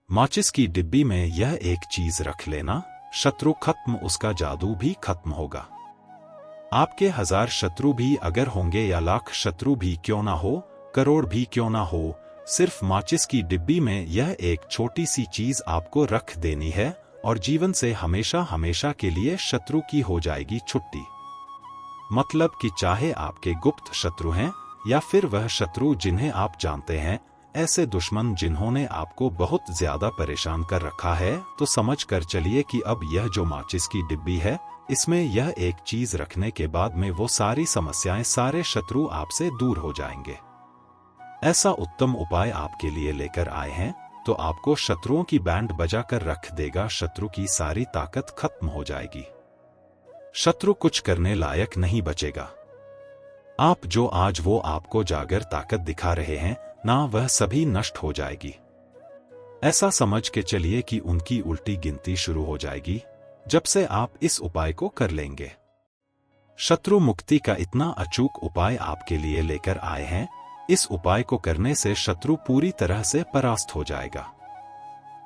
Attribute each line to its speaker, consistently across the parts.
Speaker 1: माचिस की डिब्बी में यह एक चीज रख लेना, शत्रु खत्म, उसका जादू भी खत्म होगा। आपके 1000 शत्रु भी अगर होंगे या लाख शत्रु भी क्यों ना हो, करोड़ भी क्यों ना हो, सिर्फ माचिस की डिब्बी में यह एक छोटी सी चीज आपको रख देनी है और जीवन से हमेशा हमेशा के लिए शत्रु की हो जाएगी छुट्टी। मतलब कि चाहे आपके गुप्त शत्रु हैं या फिर वह शत्रु जिन्हें आप जानते हैं, ऐसे दुश्मन जिन्होंने आपको बहुत ज्यादा परेशान कर रखा है, तो समझ कर चलिए कि अब यह जो माचिस की डिब्बी है, इसमें यह एक चीज रखने के बाद में वो सारी समस्याएं, सारे शत्रु आपसे दूर हो जाएंगे। ऐसा उत्तम उपाय आपके लिए लेकर आए हैं, तो आपको शत्रुओं की बैंड बजा कर रख देगा, शत्रु की सारी ताकत खत्म हो जाएगी, शत्रु कुछ करने लायक नहीं बचेगा। आप जो आज वो आपको जागर ताकत दिखा रहे हैं ना, वह सभी नष्ट हो जाएगी। ऐसा समझ के चलिए कि उनकी उल्टी गिनती शुरू हो जाएगी जब से आप इस उपाय को कर लेंगे। शत्रु मुक्ति का इतना अचूक उपाय आपके लिए लेकर आए हैं। इस उपाय को करने से शत्रु पूरी तरह से परास्त हो जाएगा,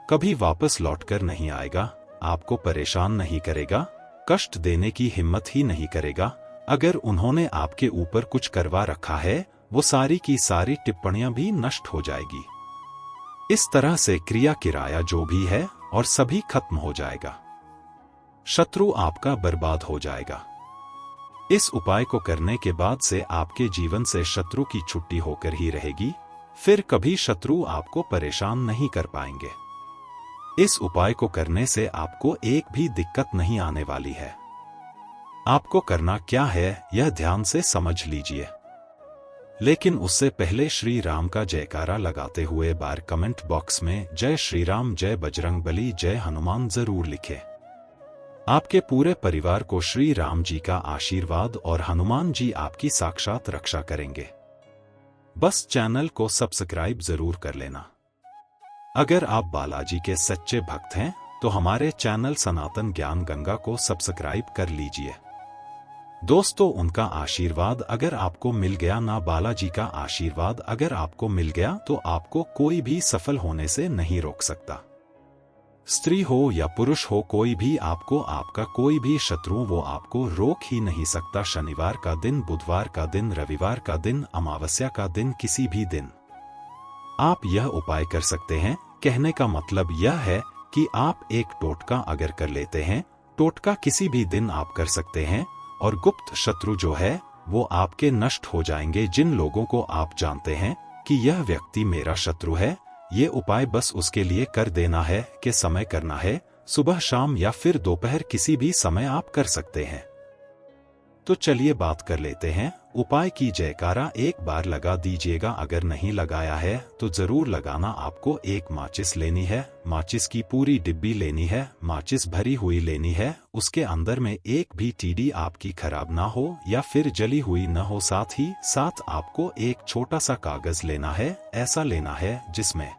Speaker 1: कभी वापस लौटकर नहीं आएगा, आपको परेशान नहीं करेगा, कष्ट देने की हिम्मत ही नहीं करेगा। अगर उन्होंने आपके ऊपर कुछ करवा रखा है, वो सारी की सारी टिप्पणियां भी नष्ट हो जाएगी। इस तरह से क्रिया किराया जो भी है और सभी खत्म हो जाएगा, शत्रु आपका बर्बाद हो जाएगा। इस उपाय को करने के बाद से आपके जीवन से शत्रु की छुट्टी होकर ही रहेगी, फिर कभी शत्रु आपको परेशान नहीं कर पाएंगे। इस उपाय को करने से आपको एक भी दिक्कत नहीं आने वाली है। आपको करना क्या है यह ध्यान से समझ लीजिए, लेकिन उससे पहले श्री राम का जयकारा लगाते हुए बार कमेंट बॉक्स में जय श्री राम, जय बजरंगबली, जय हनुमान जरूर लिखें। आपके पूरे परिवार को श्री राम जी का आशीर्वाद और हनुमान जी आपकी साक्षात रक्षा करेंगे। बस चैनल को सब्सक्राइब जरूर कर लेना। अगर आप बालाजी के सच्चे भक्त हैं तो हमारे चैनल सनातन ज्ञान गंगा को सब्सक्राइब कर लीजिए। दोस्तों, उनका आशीर्वाद अगर आपको मिल गया ना, बालाजी का आशीर्वाद अगर आपको मिल गया, तो आपको कोई भी सफल होने से नहीं रोक सकता। स्त्री हो या पुरुष हो, कोई भी आपको, आपका कोई भी शत्रु वो आपको रोक ही नहीं सकता। शनिवार का दिन, बुधवार का दिन, रविवार का दिन, अमावस्या का दिन, किसी भी दिन आप यह उपाय कर सकते हैं। कहने का मतलब यह है कि आप एक टोटका अगर कर लेते हैं, टोटका किसी भी दिन आप कर सकते हैं और गुप्त शत्रु जो है वो आपके नष्ट हो जाएंगे। जिन लोगों को आप जानते हैं कि यह व्यक्ति मेरा शत्रु है, ये उपाय बस उसके लिए कर देना है कि समय करना है, सुबह शाम या फिर दोपहर, किसी भी समय आप कर सकते हैं। तो चलिए बात कर लेते हैं। उपाय की जयकारा एक बार लगा दीजिएगा, अगर नहीं लगाया है तो जरूर लगाना। आपको एक माचिस लेनी है, माचिस की पूरी डिब्बी लेनी है, माचिस भरी हुई लेनी है, उसके अंदर में एक भी टीडी आपकी खराब ना हो या फिर जली हुई न हो। साथ ही साथ आपको एक छोटा सा कागज लेना है, ऐसा लेना है जिसमें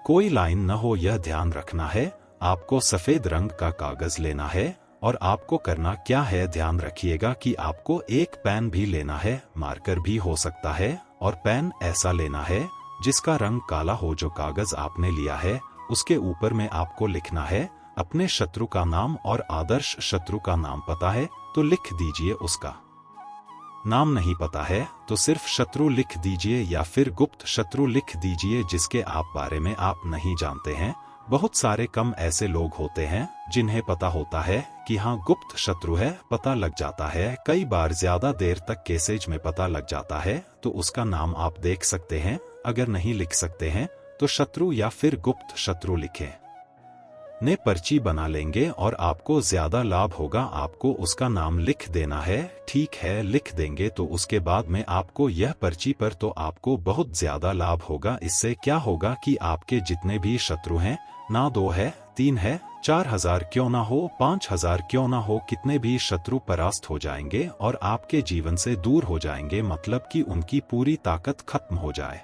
Speaker 1: कोई लाइन न हो, यह ध्यान रखना है। आपको सफेद रंग का कागज लेना है और आपको करना क्या है, ध्यान रखिएगा कि आपको एक पेन भी लेना है, मार्कर भी हो सकता है, और पेन ऐसा लेना है जिसका रंग काला हो। जो कागज आपने लिया है उसके ऊपर में आपको लिखना है अपने शत्रु का नाम, और आदर्श शत्रु का नाम पता है तो लिख दीजिए, उसका नाम नहीं पता है तो सिर्फ शत्रु लिख दीजिए या फिर गुप्त शत्रु लिख दीजिए जिसके आप बारे में आप नहीं जानते हैं। बहुत सारे कम ऐसे लोग होते हैं जिन्हें पता होता है कि हाँ गुप्त शत्रु है, पता लग जाता है, कई बार ज्यादा देर तक केसेज में पता लग जाता है, तो उसका नाम आप देख सकते हैं। अगर नहीं लिख सकते हैं तो शत्रु या फिर गुप्त शत्रु लिखें, ने पर्ची बना लेंगे और आपको ज्यादा लाभ होगा। आपको उसका नाम लिख देना है, ठीक है, लिख देंगे तो उसके बाद में आपको यह पर्ची पर, तो आपको बहुत ज्यादा लाभ होगा। इससे क्या होगा कि आपके जितने भी शत्रु हैं ना, 2 है, 3 है, 4000 क्यों ना हो, 5000 क्यों ना हो, कितने भी शत्रु परास्त हो जाएंगे और आपके जीवन से दूर हो जाएंगे। मतलब कि उनकी पूरी ताकत खत्म हो जाए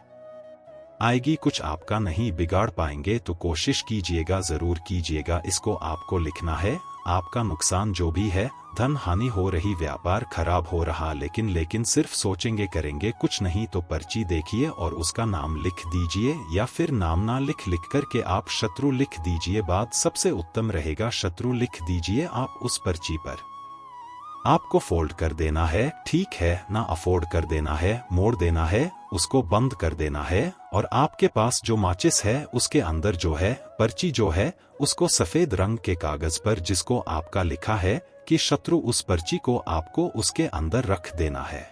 Speaker 1: आएगी, कुछ आपका नहीं बिगाड़ पाएंगे। तो कोशिश कीजिएगा, जरूर कीजिएगा। इसको आपको लिखना है, आपका नुकसान जो भी है, धन हानि हो रही, व्यापार खराब हो रहा, लेकिन सिर्फ सोचेंगे करेंगे कुछ नहीं, तो पर्ची देखिए और उसका नाम लिख दीजिए, या फिर नाम ना लिख करके आप शत्रु लिख दीजिए। बात सबसे उत्तम रहेगा, शत्रु लिख दीजिए आप उस पर्ची पर। आपको फोल्ड कर देना है, ठीक है ना, अफोर्ड कर देना है, मोड़ देना है, उसको बंद कर देना है। और आपके पास जो माचिस है उसके अंदर जो है पर्ची जो है, उसको सफेद रंग के कागज पर जिसको आपका लिखा है कि शत्रु, उस पर्ची को आपको उसके अंदर रख देना है।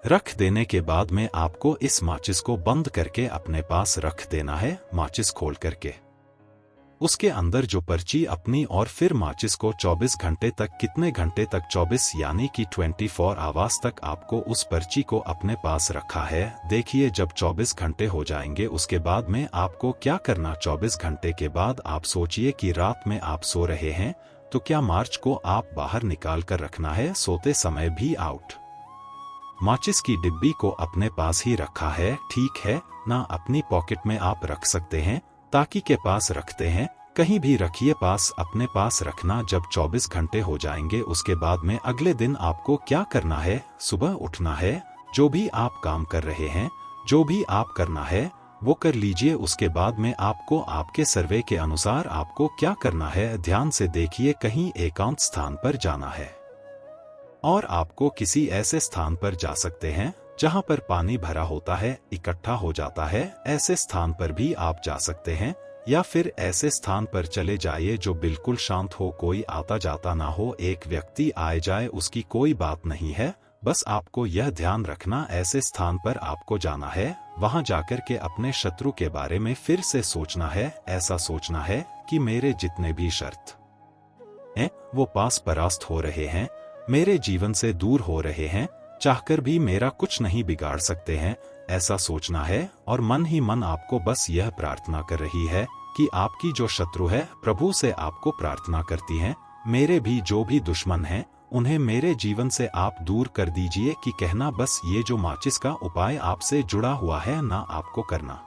Speaker 1: रख देने के बाद में आपको इस माचिस को बंद करके अपने पास रख देना है, माचिस खोल करके उसके अंदर जो पर्ची अपनी, और फिर माचिस को 24 घंटे तक, कितने घंटे तक, 24 यानी कि 24 आवर्स तक आपको उस पर्ची को अपने पास रखा है। देखिए जब 24 घंटे हो जाएंगे उसके बाद में आपको क्या करना, 24 घंटे के बाद आप सोचिए कि रात में आप सो रहे हैं, तो क्या मार्च को आप बाहर निकाल कर रखना है, सोते समय भी आउट। माचिस की डिब्बी को अपने पास ही रखा है, ठीक है ना, अपनी पॉकेट में आप रख सकते हैं, ताकि के पास रखते हैं, कहीं भी रखिए, पास अपने पास रखना। जब 24 घंटे हो जाएंगे उसके बाद में अगले दिन आपको क्या करना है, सुबह उठना है, जो भी आप काम कर रहे हैं, जो भी आप करना है वो कर लीजिए। उसके बाद में आपको आपके सर्वे के अनुसार आपको क्या करना है, ध्यान से देखिए, कहीं एकांत स्थान पर जाना है, और आपको किसी ऐसे स्थान पर जा सकते हैं जहां पर पानी भरा होता है, इकट्ठा हो जाता है, ऐसे स्थान पर भी आप जा सकते हैं, या फिर ऐसे स्थान पर चले जाइए जो बिल्कुल शांत हो, कोई आता जाता ना हो, एक व्यक्ति आए जाए उसकी कोई बात नहीं है। बस आपको यह ध्यान रखना, ऐसे स्थान पर आपको जाना है, वहां जाकर के अपने शत्रु के बारे में फिर से सोचना है, ऐसा सोचना है कि मेरे जितने भी शर्त हैं वो पास परास्त हो रहे हैं, मेरे जीवन से दूर हो रहे हैं, चाहकर भी मेरा कुछ नहीं बिगाड़ सकते हैं, ऐसा सोचना है। और मन ही मन आपको बस यह प्रार्थना कर रही है कि आपकी जो शत्रु है, प्रभु से आपको प्रार्थना करती हैं, मेरे भी जो भी दुश्मन हैं उन्हें मेरे जीवन से आप दूर कर दीजिए, कि कहना बस ये जो माचिस का उपाय आपसे जुड़ा हुआ है ना, आपको करना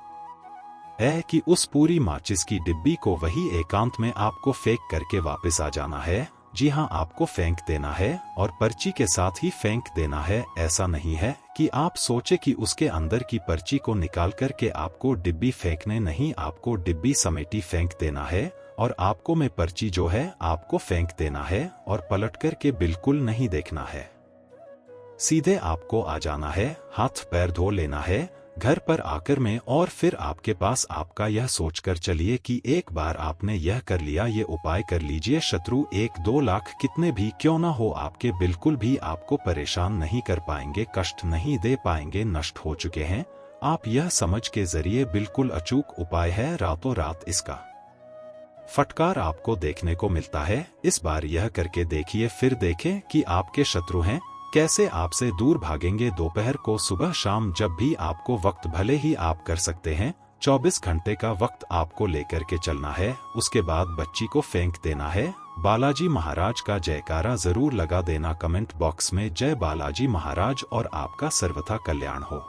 Speaker 1: है कि उस पूरी माचिस की डिब्बी को वही एकांत में आपको फेंक करके वापस आ जाना है। जी हाँ, आपको फेंक देना है, और पर्ची के साथ ही फेंक देना है। ऐसा नहीं है कि आप सोचे कि उसके अंदर की पर्ची को निकाल करके आपको डिब्बी फेंकने, नहीं, आपको डिब्बी समेटी फेंक देना है, और आपको में पर्ची जो है आपको फेंक देना है, और पलट करके बिल्कुल नहीं देखना है, सीधे आपको आ जाना है, हाथ पैर धो लेना है घर पर आकर में। और फिर आपके पास आपका यह सोचकर चलिए कि एक बार आपने यह कर लिया, ये उपाय कर लीजिए, शत्रु 1-2 लाख कितने भी क्यों ना हो आपके, बिल्कुल भी आपको परेशान नहीं कर पाएंगे, कष्ट नहीं दे पाएंगे, नष्ट हो चुके हैं। आप यह समझ के जरिए बिल्कुल अचूक उपाय है, रातों रात इसका फटकार आपको देखने को मिलता है। इस बार यह करके देखिए, फिर देखें कि आपके शत्रु हैं कैसे आपसे दूर भागेंगे। दोपहर को, सुबह, शाम, जब भी आपको वक्त, भले ही आप कर सकते हैं 24 घंटे का वक्त आपको लेकर के चलना है। उसके बाद बच्ची को फेंक देना है। बालाजी महाराज का जयकारा जरूर लगा देना कमेंट बॉक्स में, जय बालाजी महाराज, और आपका सर्वथा कल्याण हो।